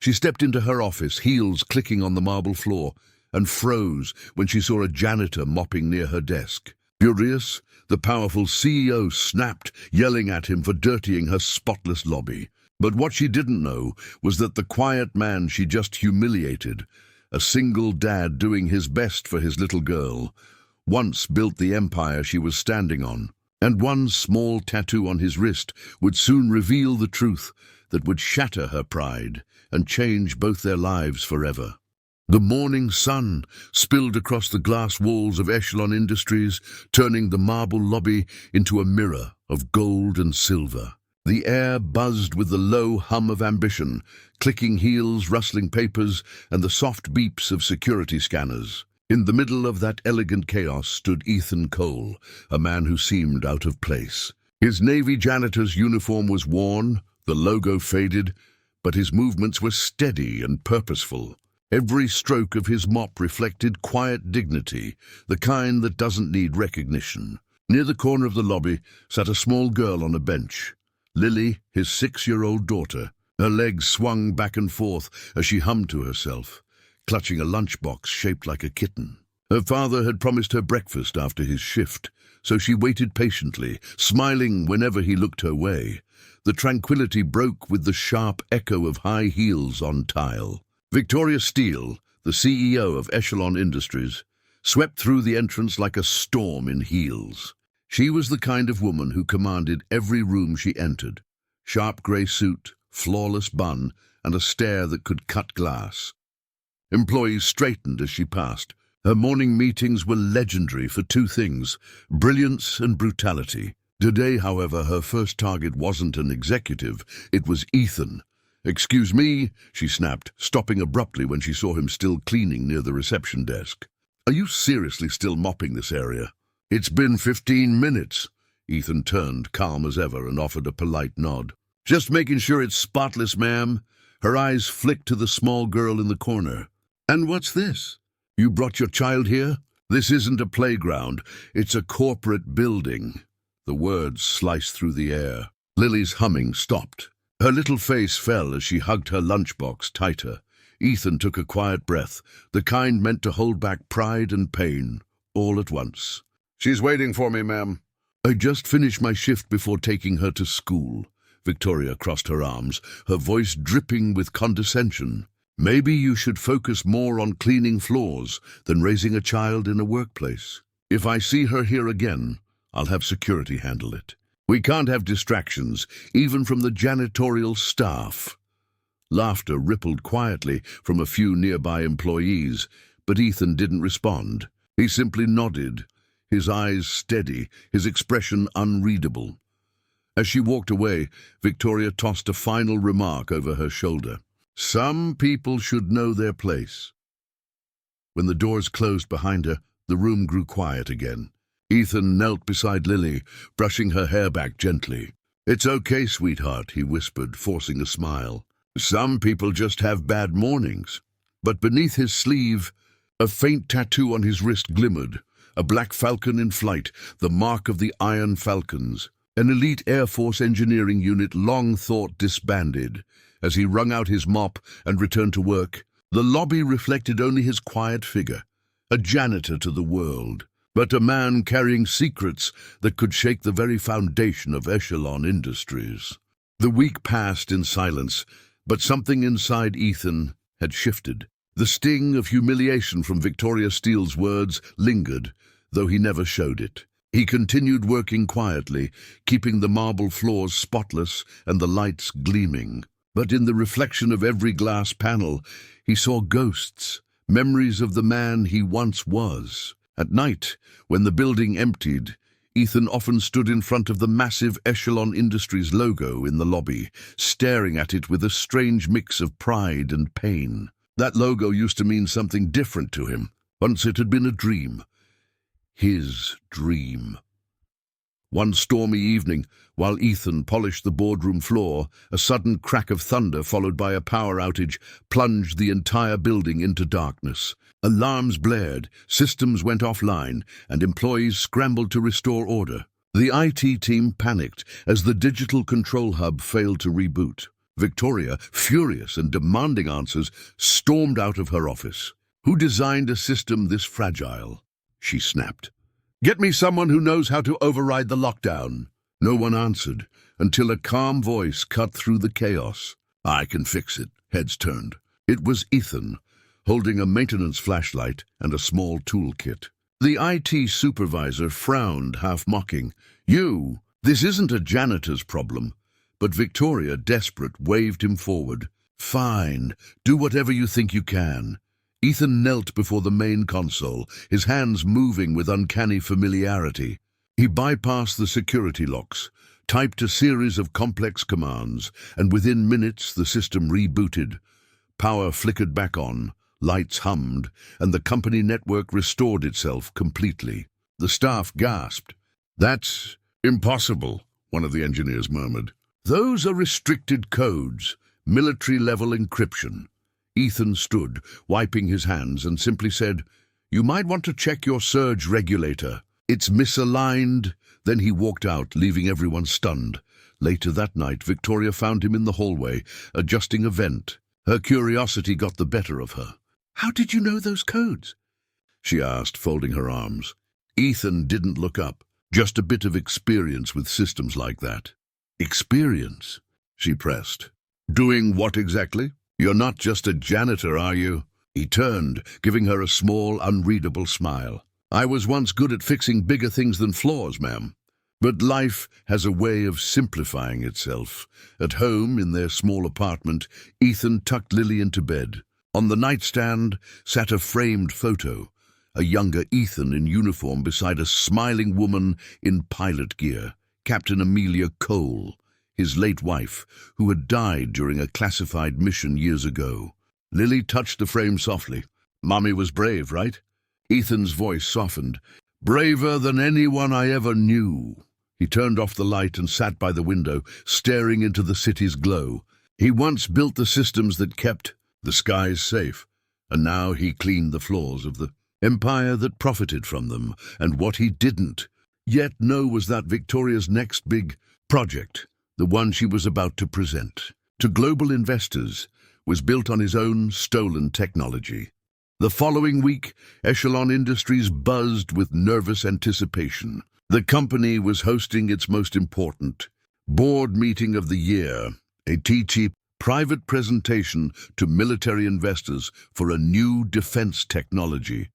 She stepped into her office, heels clicking on the marble floor, and froze when she saw a janitor mopping near her desk. Furious, the powerful CEO snapped, yelling at him for dirtying her spotless lobby. But what she didn't know was that the quiet man she just humiliated, a single dad doing his best for his little girl, once built the empire she was standing on. And one small tattoo on his wrist would soon reveal the truth that would shatter her pride and change both their lives forever. The morning sun spilled across the glass walls of Echelon Industries, turning the marble lobby into a mirror of gold and silver. The air buzzed with the low hum of ambition, clicking heels, rustling papers, and the soft beeps of security scanners. In the middle of that elegant chaos stood Ethan Cole, a man who seemed out of place. His Navy janitor's uniform was worn, the logo faded, but his movements were steady and purposeful. Every stroke of his mop reflected quiet dignity, the kind that doesn't need recognition. Near the corner of the lobby sat a small girl on a bench. Lily, his 6-year-old daughter. Her legs swung back and forth as she hummed to herself, clutching a lunchbox shaped like a kitten. Her father had promised her breakfast after his shift, so she waited patiently, smiling whenever he looked her way. The tranquility broke with the sharp echo of high heels on tile. Victoria Steele, the CEO of Echelon Industries, swept through the entrance like a storm in heels. She was the kind of woman who commanded every room she entered. Sharp grey suit, flawless bun, and a stare that could cut glass. Employees straightened as she passed. Her morning meetings were legendary for two things: brilliance and brutality. Today, however, her first target wasn't an executive, it was Ethan. "Excuse me," she snapped, stopping abruptly when she saw him still cleaning near the reception desk. "Are you seriously still mopping this area?" "It's been 15 minutes. Ethan turned, calm as ever, and offered a polite nod. "Just making sure it's spotless, ma'am." Her eyes flicked to the small girl in the corner. "And what's this? You brought your child here? This isn't a playground, it's a corporate building." The words sliced through the air. Lily's humming stopped. Her little face fell as she hugged her lunchbox tighter. Ethan took a quiet breath, the kind meant to hold back pride and pain, all at once. "She's waiting for me, ma'am." "I just finished my shift before taking her to school." Victoria crossed her arms, her voice dripping with condescension. "Maybe you should focus more on cleaning floors than raising a child in a workplace. If I see her here again, I'll have security handle it. We can't have distractions, even from the janitorial staff." Laughter rippled quietly from a few nearby employees, but Ethan didn't respond. He simply nodded, his eyes steady, his expression unreadable. As she walked away, Victoria tossed a final remark over her shoulder. "Some people should know their place." When the doors closed behind her, the room grew quiet again. Ethan knelt beside Lily, brushing her hair back gently. "It's okay, sweetheart," he whispered, forcing a smile. "Some people just have bad mornings." But beneath his sleeve, a faint tattoo on his wrist glimmered, a black falcon in flight, the mark of the Iron Falcons, an elite Air Force engineering unit long thought disbanded. As he wrung out his mop and returned to work, the lobby reflected only his quiet figure, a janitor to the world, but a man carrying secrets that could shake the very foundation of Echelon Industries. The week passed in silence, but something inside Ethan had shifted. The sting of humiliation from Victoria Steele's words lingered, though he never showed it. He continued working quietly, keeping the marble floors spotless and the lights gleaming. But in the reflection of every glass panel, he saw ghosts, memories of the man he once was. At night, when the building emptied, Ethan often stood in front of the massive Echelon Industries logo in the lobby, staring at it with a strange mix of pride and pain. That logo used to mean something different to him. Once it had been a dream. His dream. One stormy evening, while Ethan polished the boardroom floor, a sudden crack of thunder followed by a power outage plunged the entire building into darkness. Alarms blared, systems went offline, and employees scrambled to restore order. The IT team panicked as the digital control hub failed to reboot. Victoria, furious and demanding answers, stormed out of her office. "Who designed a system this fragile?" she snapped. "Get me someone who knows how to override the lockdown." No one answered, until a calm voice cut through the chaos. "I can fix it." Heads turned. It was Ethan, holding a maintenance flashlight and a small toolkit. The IT supervisor frowned, half mocking. This isn't a janitor's problem." But Victoria, desperate, waved him forward. "Fine, do whatever you think you can." Ethan knelt before the main console, his hands moving with uncanny familiarity. He bypassed the security locks, typed a series of complex commands, and within minutes the system rebooted. Power flickered back on, lights hummed, and the company network restored itself completely. The staff gasped. "That's impossible," one of the engineers murmured. "Those are restricted codes, military-level encryption." Ethan stood, wiping his hands, and simply said, "You might want to check your surge regulator. It's misaligned." Then he walked out, leaving everyone stunned. Later that night, Victoria found him in the hallway, adjusting a vent. Her curiosity got the better of her. "How did you know those codes?" she asked, folding her arms. Ethan didn't look up, just a bit of experience with systems like that. "Experience?" she pressed. "Doing what exactly? You're not just a janitor, are you?" He turned, giving her a small, unreadable smile. "I was once good at fixing bigger things than floors, ma'am. But life has a way of simplifying itself." At home, in their small apartment, Ethan tucked Lily into bed. On the nightstand sat a framed photo, a younger Ethan in uniform beside a smiling woman in pilot gear, Captain Amelia Cole, his late wife, who had died during a classified mission years ago. Lily touched the frame softly. "Mommy was brave, right?" Ethan's voice softened. "Braver than anyone I ever knew." He turned off the light and sat by the window, staring into the city's glow. He once built the systems that kept the skies safe, and now he cleaned the floors of the empire that profited from them. And what he didn't yet know was that Victoria's next big project, the one she was about to present to global investors, was built on his own stolen technology. The following week, Echelon Industries buzzed with nervous anticipation. The company was hosting its most important board meeting of the year, a teachy private presentation to military investors for a new defense technology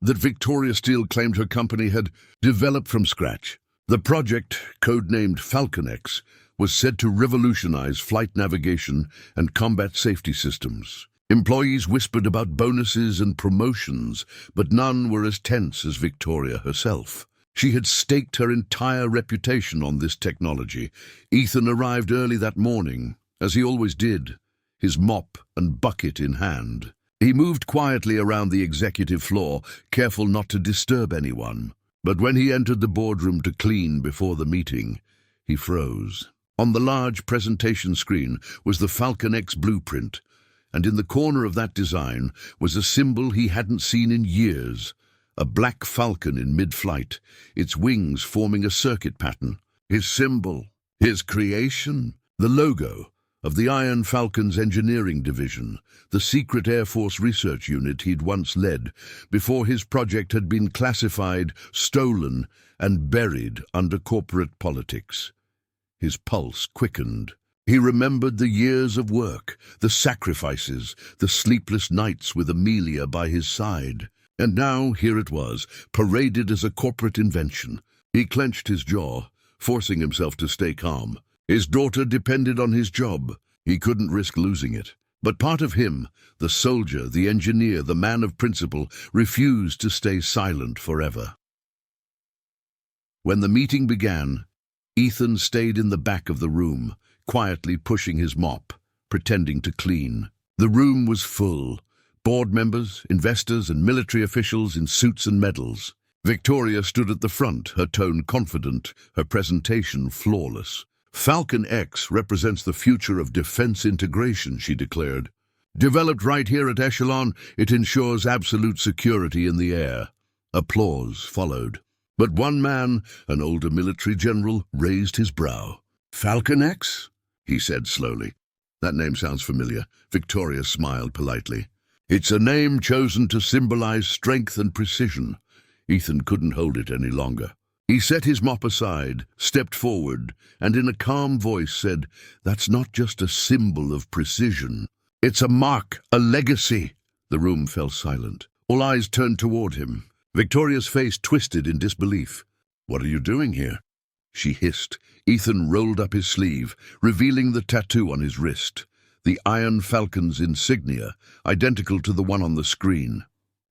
that Victoria Steel claimed her company had developed from scratch. The project, codenamed Falcon X, was said to revolutionize flight navigation and combat safety systems. Employees whispered about bonuses and promotions, but none were as tense as Victoria herself. She had staked her entire reputation on this technology. Ethan arrived early that morning, as he always did, his mop and bucket in hand. He moved quietly around the executive floor, careful not to disturb anyone. But when he entered the boardroom to clean before the meeting, he froze. On the large presentation screen was the Falcon X blueprint, and in the corner of that design was a symbol he hadn't seen in years, a black falcon in mid-flight, its wings forming a circuit pattern. His symbol, his creation, the logo of the Iron Falcon's engineering division, the secret Air Force research unit he'd once led before his project had been classified, stolen, and buried under corporate politics. His pulse quickened. He remembered the years of work, the sacrifices, the sleepless nights with Amelia by his side. And now, here it was, paraded as a corporate invention. He clenched his jaw, forcing himself to stay calm. His daughter depended on his job. He couldn't risk losing it. But part of him, the soldier, the engineer, the man of principle, refused to stay silent forever. When the meeting began, Ethan stayed in the back of the room, quietly pushing his mop, pretending to clean. The room was full. Board members, investors, and military officials in suits and medals. Victoria stood at the front, her tone confident, her presentation flawless. Falcon X represents the future of defense integration, she declared. Developed right here at Echelon, it ensures absolute security in the air. Applause followed. But one man, an older military general, raised his brow. "Falcon X?" he said slowly. That name sounds familiar. Victoria smiled politely. It's a name chosen to symbolize strength and precision. Ethan couldn't hold it any longer. He set his mop aside, stepped forward, and in a calm voice said, "That's not just a symbol of precision. It's a mark, a legacy." The room fell silent. All eyes turned toward him. Victoria's face twisted in disbelief. "What are you doing here?" she hissed. Ethan rolled up his sleeve, revealing the tattoo on his wrist, the Iron Falcon's insignia, identical to the one on the screen.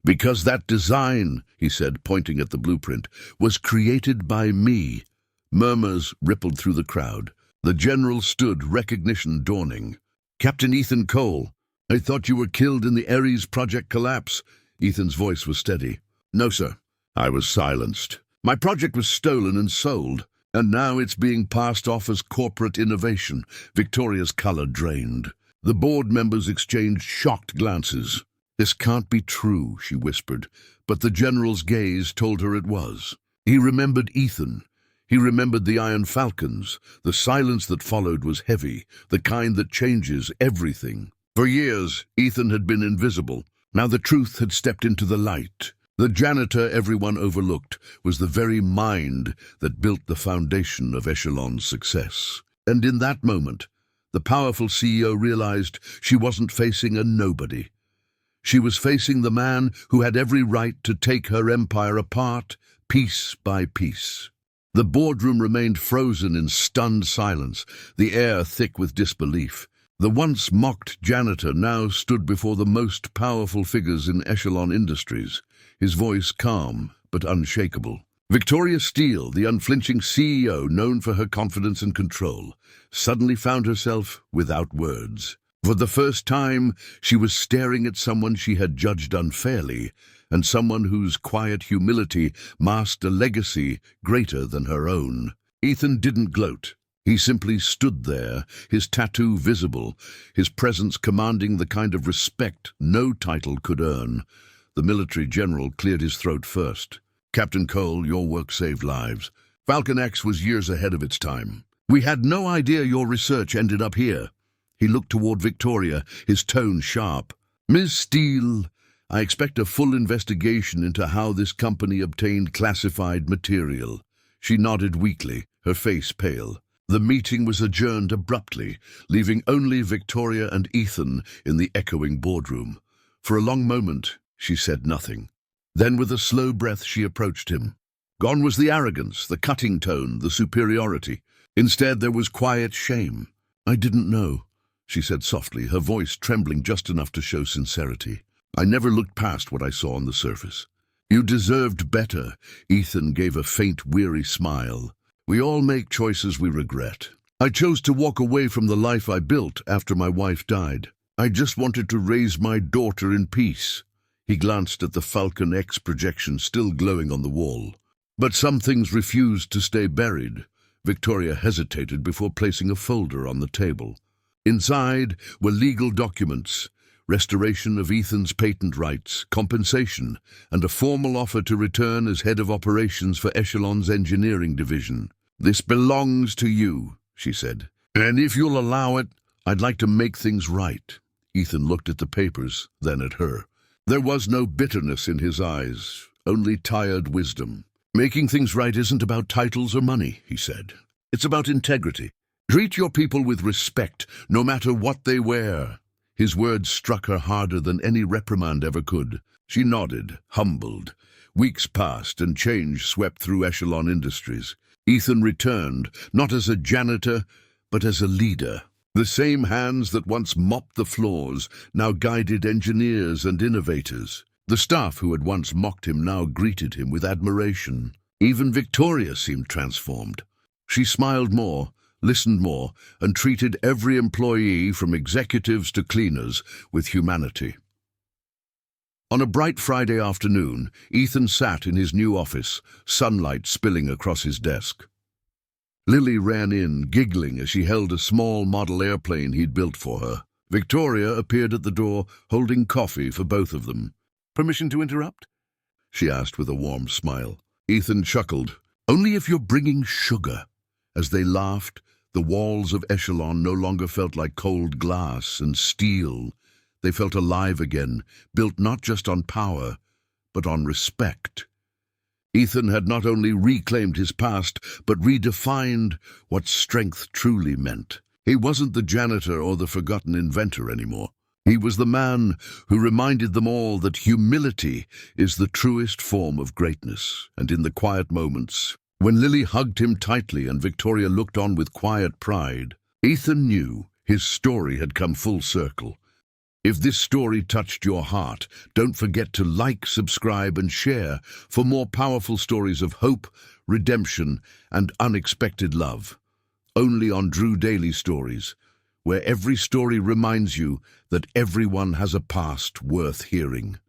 "Because that design," he said, pointing at the blueprint, "was created by me." Murmurs rippled through the crowd. The general stood, recognition dawning. "Captain Ethan Cole, I thought you were killed in the Ares project collapse." Ethan's voice was steady. "No, sir." I was silenced. "My project was stolen and sold, and now it's being passed off as corporate innovation." Victoria's color drained. The board members exchanged shocked glances. "This can't be true," she whispered, but the general's gaze told her it was. He remembered Ethan. He remembered the Iron Falcons. The silence that followed was heavy, the kind that changes everything. For years, Ethan had been invisible. Now the truth had stepped into the light. The janitor everyone overlooked was the very mind that built the foundation of Echelon's success. And in that moment, the powerful CEO realized she wasn't facing a nobody. She was facing the man who had every right to take her empire apart, piece by piece. The boardroom remained frozen in stunned silence, the air thick with disbelief. The once mocked janitor now stood before the most powerful figures in Echelon Industries, his voice calm but unshakable. Victoria Steele, the unflinching CEO known for her confidence and control, suddenly found herself without words. For the first time, she was staring at someone she had judged unfairly, and someone whose quiet humility masked a legacy greater than her own. Ethan didn't gloat. He simply stood there, his tattoo visible, his presence commanding the kind of respect no title could earn. The military general cleared his throat first. "Captain Cole, your work saved lives. Falcon X was years ahead of its time. We had no idea your research ended up here." He looked toward Victoria, his tone sharp. "Ms. Steele, I expect a full investigation into how this company obtained classified material." She nodded weakly, her face pale. The meeting was adjourned abruptly, leaving only Victoria and Ethan in the echoing boardroom. For a long moment, she said nothing. Then with a slow breath she approached him. Gone was the arrogance, the cutting tone, the superiority. Instead there was quiet shame. "I didn't know," she said softly, her voice trembling just enough to show sincerity. "I never looked past what I saw on the surface." "You deserved better." Ethan gave a faint, weary smile. "We all make choices we regret. I chose to walk away from the life I built after my wife died. I just wanted to raise my daughter in peace." He glanced at the Falcon X projection still glowing on the wall. "But some things refused to stay buried." Victoria hesitated before placing a folder on the table. Inside were legal documents, restoration of Ethan's patent rights, compensation, and a formal offer to return as head of operations for Echelon's engineering division. "This belongs to you," she said. "And if you'll allow it, I'd like to make things right." Ethan looked at the papers, then at her. There was no bitterness in his eyes, only tired wisdom. "Making things right isn't about titles or money," he said. "It's about integrity. Treat your people with respect, no matter what they wear." His words struck her harder than any reprimand ever could. She nodded, humbled. Weeks passed and change swept through Echelon Industries. Ethan returned, not as a janitor, but as a leader. The same hands that once mopped the floors now guided engineers and innovators. The staff who had once mocked him now greeted him with admiration. Even Victoria seemed transformed. She smiled more, listened more, and treated every employee, from executives to cleaners, with humanity. On a bright Friday afternoon, Ethan sat in his new office, sunlight spilling across his desk. Lily ran in, giggling as she held a small model airplane he'd built for her. Victoria appeared at the door, holding coffee for both of them. "Permission to interrupt?" she asked with a warm smile. Ethan chuckled. "Only if you're bringing sugar." As they laughed, The walls of Echelon no longer felt like cold glass and steel. They felt alive again, built not just on power, but on respect. Ethan had not only reclaimed his past, but redefined what strength truly meant. He wasn't the janitor or the forgotten inventor anymore. He was the man who reminded them all that humility is the truest form of greatness. And in the quiet moments, when Lily hugged him tightly and Victoria looked on with quiet pride, Ethan knew his story had come full circle. If this story touched your heart, don't forget to like, subscribe, and share for more powerful stories of hope, redemption, and unexpected love. Only on Drew Daily Stories, where every story reminds you that everyone has a past worth hearing.